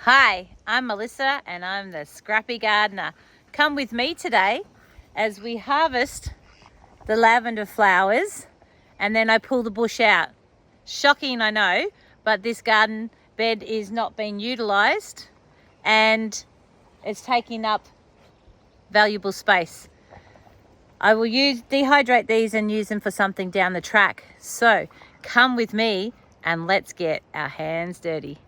Hi, I'm Melissa and I'm the Scrappy Gardener. Come with me today as we harvest the lavender flowers and then I pull the bush out. Shocking, I know, but this garden bed is not being utilised and it's taking up valuable space. I will dehydrate these and use them for something down the track. So come with me and let's get our hands dirty.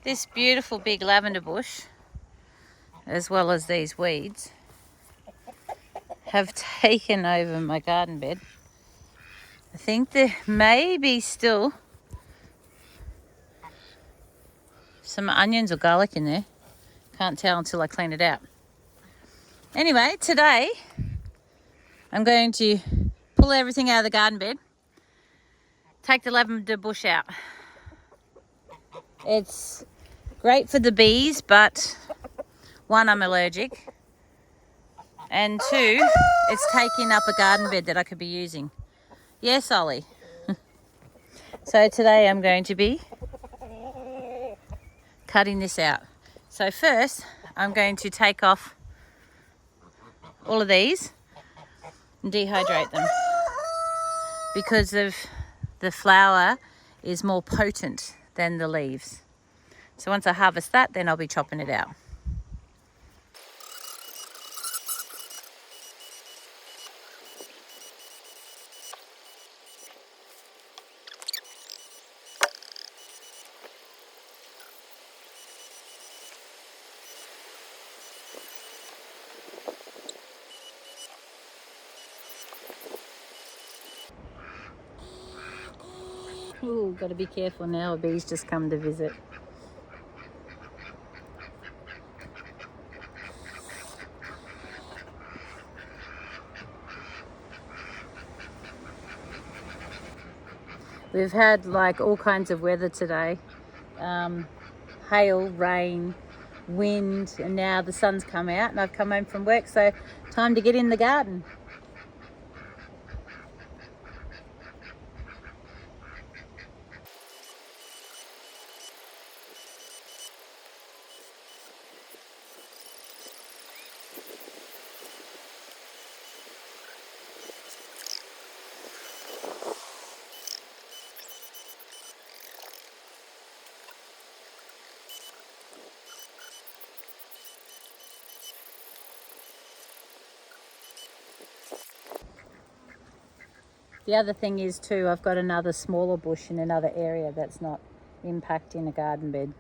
This beautiful big lavender bush, as well as these weeds, have taken over my garden bed. I think there may be still some onions or garlic in there. Can't tell until I clean it out. Anyway, today I'm going to pull everything out of the garden bed, take the lavender bush out. It's great for the bees, but one, I'm allergic, and two, it's taking up a garden bed that I could be using. Yes, Ollie. So today I'm going to be cutting this out. So first I'm going to take off all of these and dehydrate them because of the flower is more potent than the leaves. So once I harvest that, then I'll be chopping it out. Ooh, got to be careful now, a bee's just come to visit. We've had like all kinds of weather today. Hail, rain, wind, and now the sun's come out and I've come home from work, so time to get in the garden. The other thing is too, I've got another smaller bush in another area that's not impacting a garden bed.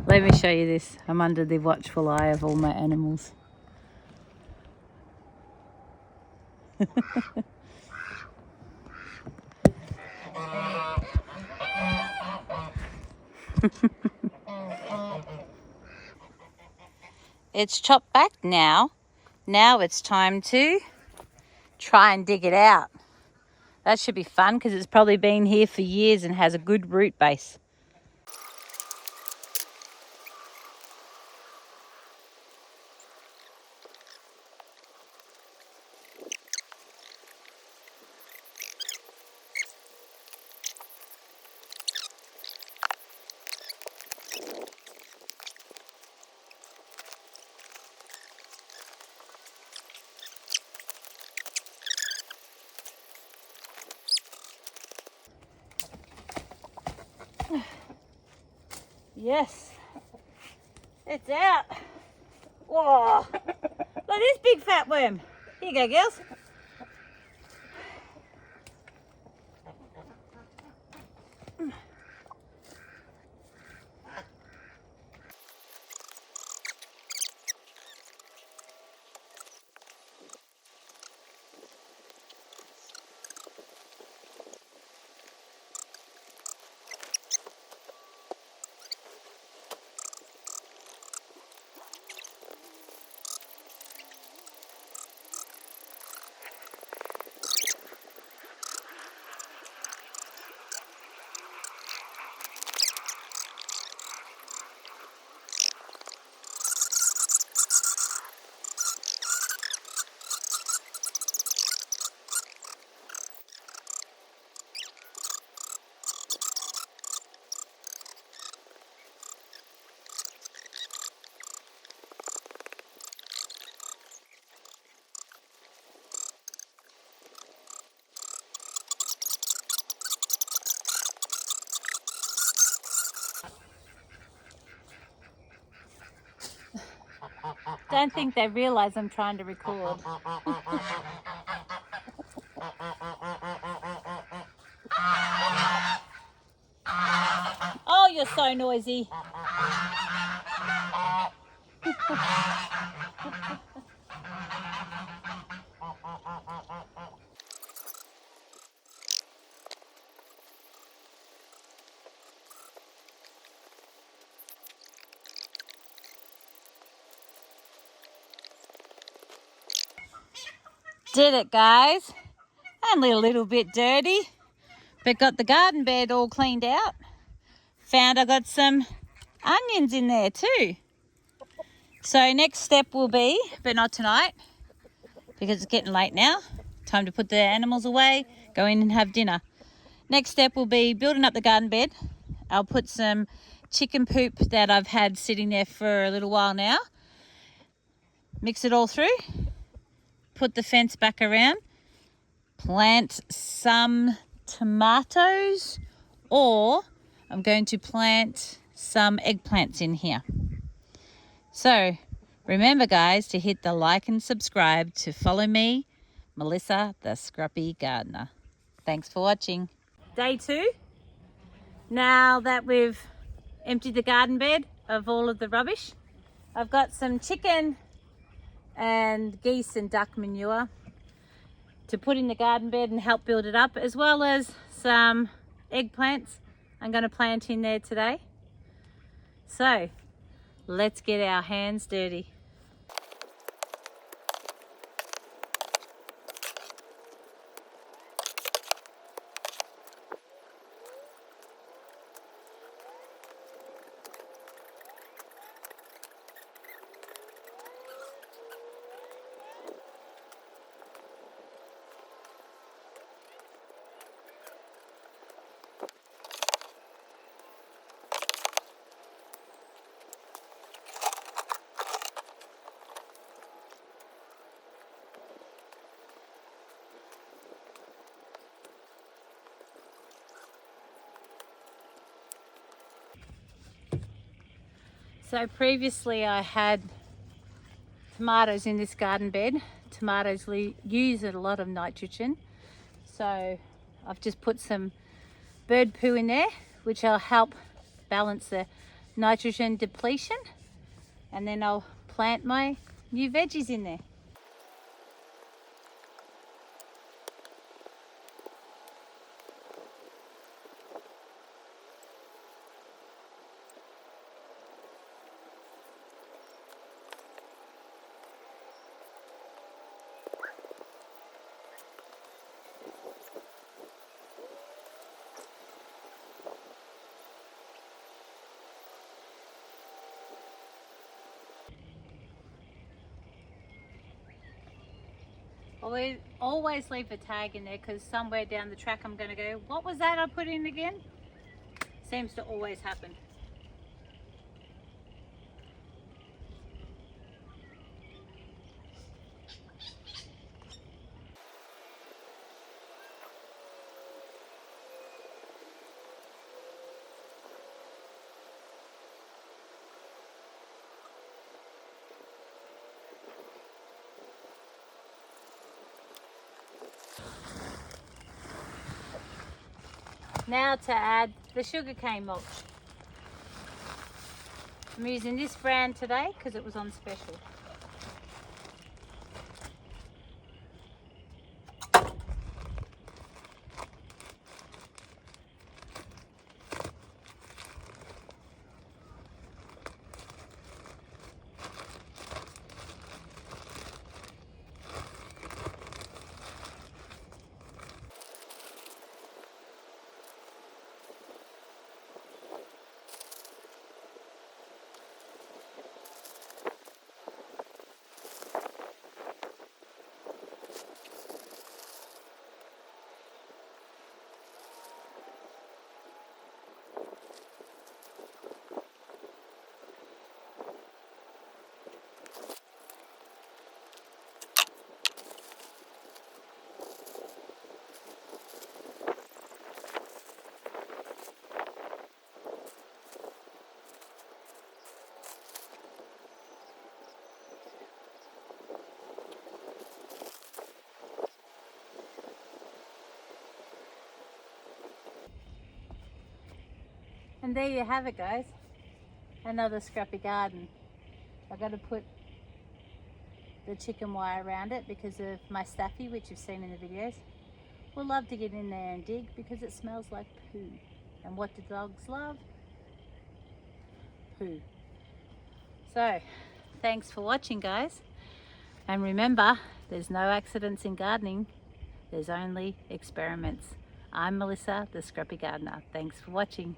Let me show you this. I'm under the watchful eye of all my animals. It's chopped back now. Now it's time to try and dig it out. That should be fun because it's probably been here for years and has a good root base. Yes, it's out. Whoa, look at this big fat worm. Here you go, girls. Don't think they realise I'm trying to record. Oh, you're so noisy. Did it, guys. Only a little bit dirty, but got the garden bed all cleaned out. Found I got some onions in there too. So next step will be, but not tonight, because it's getting late now. Time to put the animals away, go in and have dinner. Next step will be building up the garden bed. I'll put some chicken poop that I've had sitting there for a little while now. Mix it all through. Put the fence back around. Plant some tomatoes, or I'm going to plant some eggplants in here. So remember, guys, to hit the like and subscribe to follow me, Melissa, the Scrappy Gardener. Thanks for watching. Day 2. Now that we've emptied the garden bed of all of the rubbish, I've got some chicken and geese and duck manure to put in the garden bed and help build it up, as well as some eggplants I'm going to plant in there today. So let's get our hands dirty. So previously I had tomatoes in this garden bed. Tomatoes use a lot of nitrogen. So I've just put some bird poo in there, which will help balance the nitrogen depletion. And then I'll plant my new veggies in there. Always leave a tag in there, because somewhere down the track I'm going to go, what was that I put in again? Seems to always happen. Now to add the sugarcane mulch. I'm using this brand today because it was on special. And there you have it, guys. Another scrappy garden. I've got to put the chicken wire around it because of my staffy, which you've seen in the videos. We'll love to get in there and dig because it smells like poo. And what do dogs love? Poo. So, thanks for watching, guys. And remember, there's no accidents in gardening. There's only experiments. I'm Melissa, the Scrappy Gardener. Thanks for watching.